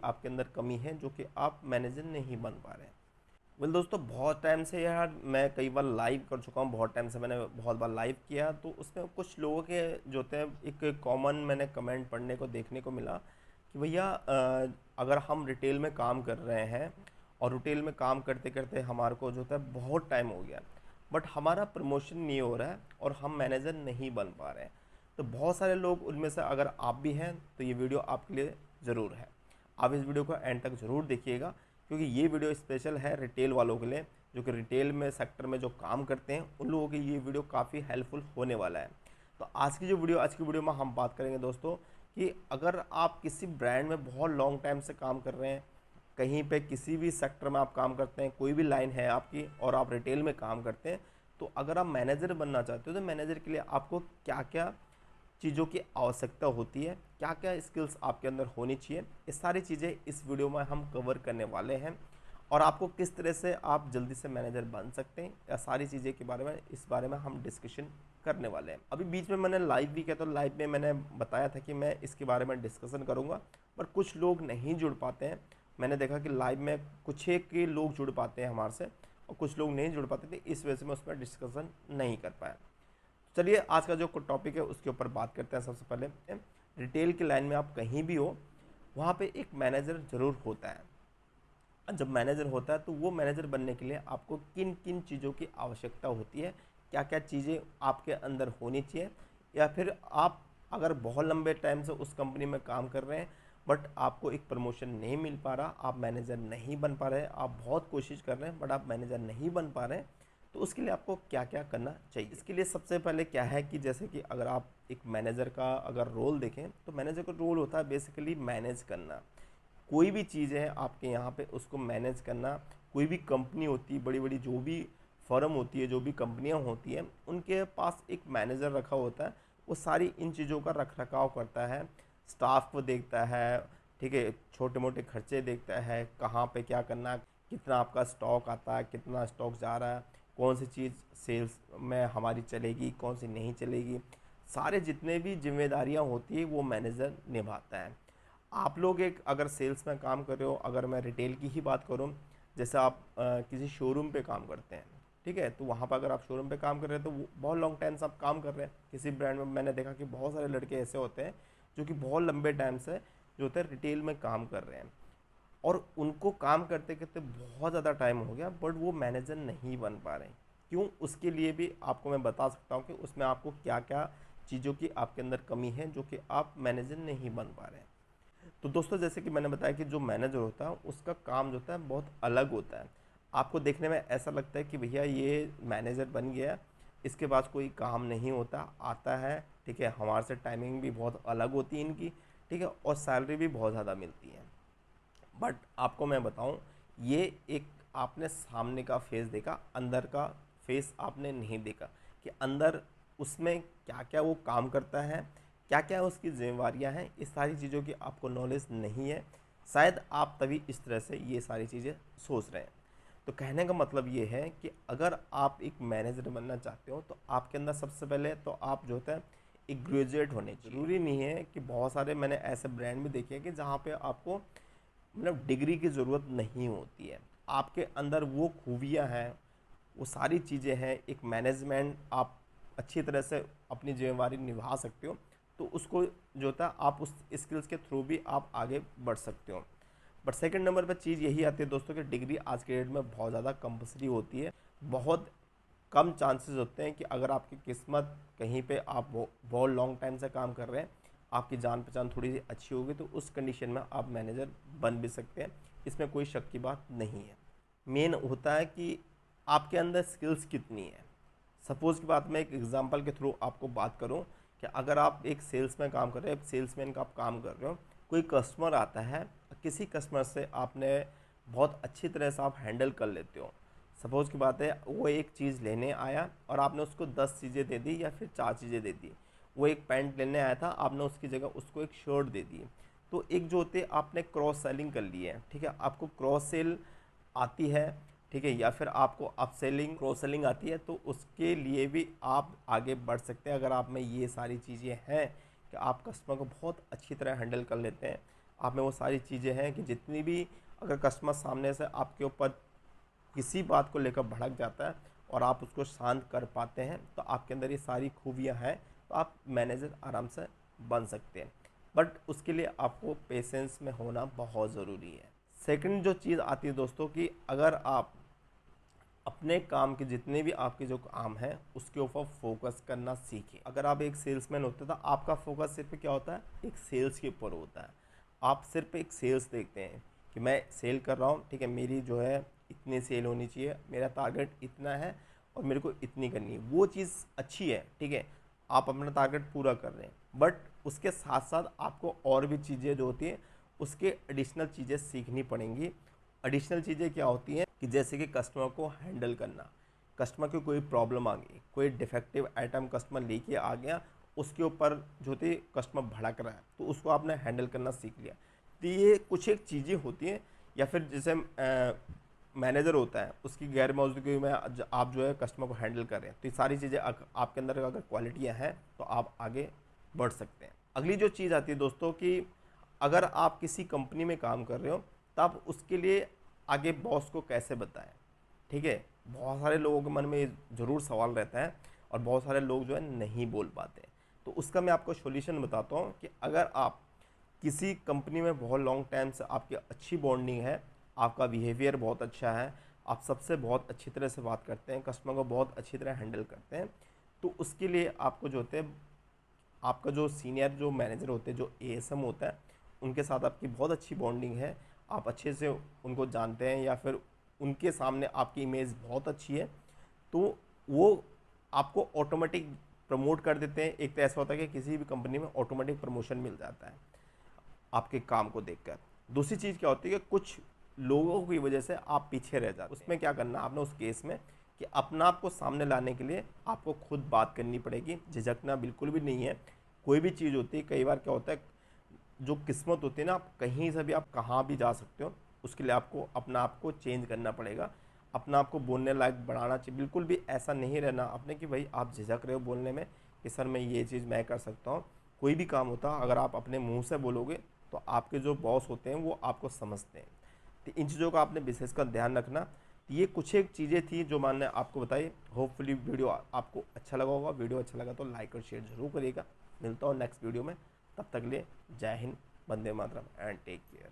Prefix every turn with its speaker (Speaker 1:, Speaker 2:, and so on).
Speaker 1: आपके अंदर कमी है जो कि आप मैनेजर नहीं बन पा रहे हैं। दोस्तों, बहुत टाइम से यार मैं कई बार लाइव कर चुका हूँ। बहुत टाइम से मैंने बहुत बार लाइव किया, तो उसमें कुछ लोगों के जो होते हैं एक कॉमन मैंने कमेंट पढ़ने को देखने को मिला कि भैया अगर हम रिटेल में काम कर रहे हैं और रिटेल में काम करते करते हमारे को जो होता है बहुत टाइम हो गया, बट हमारा प्रमोशन नहीं हो रहा है और हम मैनेजर नहीं बन पा रहे हैं। तो बहुत सारे लोग उनमें से अगर आप भी हैं तो ये वीडियो आपके लिए ज़रूर है। आप इस वीडियो को एंड तक ज़रूर देखिएगा, क्योंकि ये वीडियो स्पेशल है रिटेल वालों के लिए, जो कि रिटेल में सेक्टर में जो काम करते हैं उन लोगों के ये वीडियो काफ़ी हेल्पफुल होने वाला है। तो आज की वीडियो में हम बात करेंगे दोस्तों कि अगर आप किसी ब्रांड में बहुत लॉन्ग टाइम से काम कर रहे हैं, कहीं पे किसी भी सेक्टर में आप काम करते हैं, कोई भी लाइन है आपकी और आप रिटेल में काम करते हैं, तो अगर आप मैनेजर बनना चाहते हो तो मैनेजर के लिए आपको क्या क्या चीज़ों की आवश्यकता होती है, क्या क्या स्किल्स आपके अंदर होनी चाहिए, ये सारी चीज़ें इस वीडियो में हम कवर करने वाले हैं। और आपको किस तरह से आप जल्दी से मैनेजर बन सकते हैं, या सारी चीज़ें के बारे में इस बारे में हम डिस्कशन करने वाले हैं। अभी बीच में मैंने लाइव भी किया, तो लाइव में मैंने बताया था कि मैं इसके बारे में डिस्कशन करूँगा, पर कुछ लोग नहीं जुड़ पाते हैं। मैंने देखा कि लाइव में कुछ एक के लोग जुड़ पाते हैं हमारे से और कुछ लोग नहीं जुड़ पाते थे, इस वजह से मैं उसमें डिस्कशन नहीं कर पाया। चलिए आज का जो टॉपिक है उसके ऊपर बात करते हैं। सबसे पहले रिटेल की लाइन में आप कहीं भी हो, वहाँ पे एक मैनेजर ज़रूर होता है। जब मैनेजर होता है तो वो मैनेजर बनने के लिए आपको किन किन चीज़ों की आवश्यकता होती है, क्या क्या चीज़ें आपके अंदर होनी चाहिए, या फिर आप अगर बहुत लंबे टाइम से उस कंपनी में काम कर रहे हैं बट आपको एक प्रमोशन नहीं मिल पा रहा, आप मैनेजर नहीं बन पा रहे, आप बहुत कोशिश कर रहे हैं बट आप मैनेजर नहीं बन पा रहे हैं, तो उसके लिए आपको क्या क्या करना चाहिए। इसके लिए सबसे पहले क्या है कि जैसे कि अगर आप एक मैनेजर का अगर रोल देखें तो मैनेजर का रोल होता है बेसिकली मैनेज करना। कोई भी चीज़ है आपके यहाँ पे उसको मैनेज करना। कोई भी कंपनी होती है, बड़ी बड़ी जो भी फर्म होती है, जो भी कंपनियाँ होती हैं, उनके पास एक मैनेजर रखा होता है। वो सारी इन चीज़ों का रख रखाव करता है, स्टाफ को देखता है, ठीक है, छोटे मोटे खर्चे देखता है, कहाँ पे क्या करना, कितना आपका स्टॉक आता है, कितना स्टॉक जा रहा है, कौन सी चीज़ सेल्स में हमारी चलेगी, कौन सी नहीं चलेगी। सारे जितने भी जिम्मेदारियां होती है वो मैनेजर निभाता है। आप लोग एक अगर सेल्स में काम कर रहे हो, अगर मैं रिटेल की ही बात करूं, जैसे आप किसी शोरूम पे काम करते हैं, ठीक है, तो वहाँ पर अगर आप शोरूम पे काम कर रहे हैं तो बहुत लॉन्ग टाइम से आप काम कर रहे हैं किसी ब्रांड में। मैंने देखा कि बहुत सारे लड़के ऐसे होते हैं जो कि बहुत लंबे टाइम से जो होते हैं रिटेल में काम कर रहे हैं, और उनको काम करते करते बहुत ज़्यादा टाइम हो गया बट वो मैनेजर नहीं बन पा रहे हैं। क्यों? उसके लिए भी आपको मैं बता सकता हूँ कि उसमें आपको क्या क्या चीज़ों की आपके अंदर कमी है जो कि आप मैनेजर नहीं बन पा रहे हैं। तो दोस्तों, जैसे कि मैंने बताया कि जो मैनेजर होता है उसका काम जो होता है बहुत अलग होता है। आपको देखने में ऐसा लगता है कि भैया ये मैनेजर बन गया, इसके पास कोई काम नहीं होता, आता है, ठीक है, हमारे से टाइमिंग भी बहुत अलग होती है इनकी, ठीक है, और सैलरी भी बहुत ज़्यादा मिलती है। बट आपको मैं बताऊं, ये एक आपने सामने का फेस देखा, अंदर का फेस आपने नहीं देखा कि अंदर उसमें क्या क्या वो काम करता है, क्या क्या उसकी जिम्मेवारियां हैं। इस सारी चीज़ों की आपको नॉलेज नहीं है, शायद आप तभी इस तरह से ये सारी चीज़ें सोच रहे हैं। तो कहने का मतलब ये है कि अगर आप एक मैनेजर बनना चाहते हो तो आपके अंदर सबसे पहले तो आप जो होता है एक ग्रेजुएट होने चाहिए। ज़रूरी नहीं है कि बहुत सारे मैंने ऐसे ब्रांड भी देखे हैं कि जहाँ पे आपको मतलब डिग्री की ज़रूरत नहीं होती है। आपके अंदर वो खूबियाँ हैं, वो सारी चीज़ें हैं, एक मैनेजमेंट आप अच्छी तरह से अपनी जिम्मेवारी निभा सकते हो, तो उसको जो होता है आप उस स्किल्स के थ्रू भी आप आगे बढ़ सकते हो। बट सेकंड नंबर पर चीज़ यही आती है दोस्तों कि डिग्री आज के डेट में बहुत ज़्यादा कंपल्सरी होती है। बहुत कम चांसेस होते हैं कि अगर आपकी किस्मत कहीं पे आप बहुत लॉन्ग टाइम से काम कर रहे हैं, आपकी जान पहचान थोड़ी सी अच्छी होगी, तो उस कंडीशन में आप मैनेजर बन भी सकते हैं, इसमें कोई शक की बात नहीं है। मेन होता है कि आपके अंदर स्किल्स कितनी है। सपोज़ की बात मैं एक एग्जांपल के थ्रू आपको बात करूं कि अगर आप एक सेल्स में काम कर रहे हैं, सेल्समैन का आप काम कर रहे हो, कोई कस्टमर आता है, किसी कस्टमर से आपने बहुत अच्छी तरह से आप हैंडल कर लेते हो। सपोज़ की बात है वो एक चीज़ लेने आया और आपने उसको 10 चीज़ें दे दी या फिर 4 चीज़ें दे दी। वो एक पैंट लेने आया था, आपने उसकी जगह उसको एक शर्ट दे दी। तो एक जो होते आपने क्रॉस सेलिंग कर ली है, ठीक है, आपको क्रॉस सेल आती है, ठीक है, या फिर आपको अप सेलिंग क्रॉस सेलिंग आती है, तो उसके लिए भी आप आगे बढ़ सकते हैं अगर आप में ये सारी चीज़ें हैं कि आप कस्टमर को बहुत अच्छी तरह हैंडल कर लेते हैं, आप में वो सारी चीज़ें हैं कि जितनी भी अगर कस्टमर सामने से आपके ऊपर किसी बात को लेकर भड़क जाता है और आप उसको शांत कर पाते हैं, तो आपके अंदर ये सारी खूबियाँ हैं, तो आप मैनेजर आराम से बन सकते हैं। बट उसके लिए आपको पेशेंस में होना बहुत ज़रूरी है। सेकंड जो चीज़ आती है दोस्तों कि अगर आप अपने काम के जितने भी आपके जो काम हैं उसके ऊपर फोकस करना सीखें। अगर आप एक सेल्समैन होते तो आपका फोकस सिर्फ क्या होता है, एक सेल्स के ऊपर होता है। आप सिर्फ एक सेल्स देखते हैं कि मैं सेल कर रहा हूँ, ठीक है, मेरी जो है इतनी सेल होनी चाहिए, मेरा टारगेट इतना है और मेरे को इतनी करनी है। वो चीज़ अच्छी है, ठीक है, आप अपना टारगेट पूरा कर रहे हैं, बट उसके साथ साथ आपको और भी चीज़ें जो होती हैं उसके एडिशनल चीज़ें सीखनी पड़ेंगी। एडिशनल चीज़ें क्या होती हैं कि जैसे कि कस्टमर को हैंडल करना, कस्टमर की कोई प्रॉब्लम आ गई, कोई डिफेक्टिव आइटम कस्टमर लेके आ गया, उसके ऊपर जो थे कस्टमर भड़क रहा है, तो उसको आपने हैंडल करना सीख लिया। तो ये कुछ एक चीज़ें होती हैं। या फिर जैसे मैनेजर होता है, उसकी गैर मौजूदगी में आप जो है कस्टमर को हैंडल कर रहे हैं, तो ये सारी चीज़ें आपके अंदर अगर क्वालिटियाँ हैं तो आप आगे बढ़ सकते हैं। अगली जो चीज़ आती है दोस्तों कि अगर आप किसी कंपनी में काम कर रहे हो तो आप उसके लिए आगे बॉस को कैसे बताएं, ठीक है। बहुत सारे लोगों के मन में ये ज़रूर सवाल रहता है और बहुत सारे लोग जो है नहीं बोल पाते। तो उसका मैं आपको सॉल्यूशन बताता हूँ कि अगर आप किसी कंपनी में बहुत लॉन्ग टाइम से आपकी अच्छी बॉन्डिंग है, आपका बिहेवियर बहुत अच्छा है, आप सबसे बहुत अच्छी तरह से बात करते हैं, कस्टमर को बहुत अच्छी तरह हैंडल करते हैं, तो उसके लिए आपको जो होते हैं, आपका जो सीनियर जो मैनेजर होते हैं, जो एएसएम होता है, उनके साथ आपकी बहुत अच्छी बॉन्डिंग है, आप अच्छे से उनको जानते हैं या फिर उनके सामने आपकी इमेज बहुत अच्छी है, तो वो आपको ऑटोमेटिक प्रमोट कर देते हैं। एक तो ऐसा होता है कि किसी भी कंपनी में ऑटोमेटिक प्रमोशन मिल जाता है आपके काम को देखकर। दूसरी चीज़ क्या होती है कि कुछ लोगों की वजह से आप पीछे रह जाते हैं। उसमें क्या करना आपने उस केस में कि अपना आप को सामने लाने के लिए आपको खुद बात करनी पड़ेगी, झिझकना बिल्कुल भी नहीं है। कोई भी चीज़ होती है, कई बार क्या होता है, जो किस्मत होती है ना, आप कहीं से भी आप कहाँ भी जा सकते हो, उसके लिए आपको अपना आप को चेंज करना पड़ेगा, अपना आप को बोलने लायक बढ़ाना चाहिए। बिल्कुल भी ऐसा नहीं रहना आपने कि भाई आप झिझक रहे हो बोलने में कि सर मैं ये चीज़ मैं कर सकता हूँ। कोई भी काम होता है अगर आप अपने मुंह से बोलोगे तो आपके जो बॉस होते हैं वो आपको समझते हैं। तो इन चीज़ों का आपने विशेष का ध्यान रखना। तो ये कुछ एक चीज़ें थी जो मैंने आपको बताई। होपफुली वीडियो आपको अच्छा लगा होगा। वीडियो अच्छा लगा तो लाइक और शेयर जरूर करिएगा। मिलता हूँ नेक्स्ट वीडियो में, तब तक के लिए जय Hind, Vande Mataram and take care.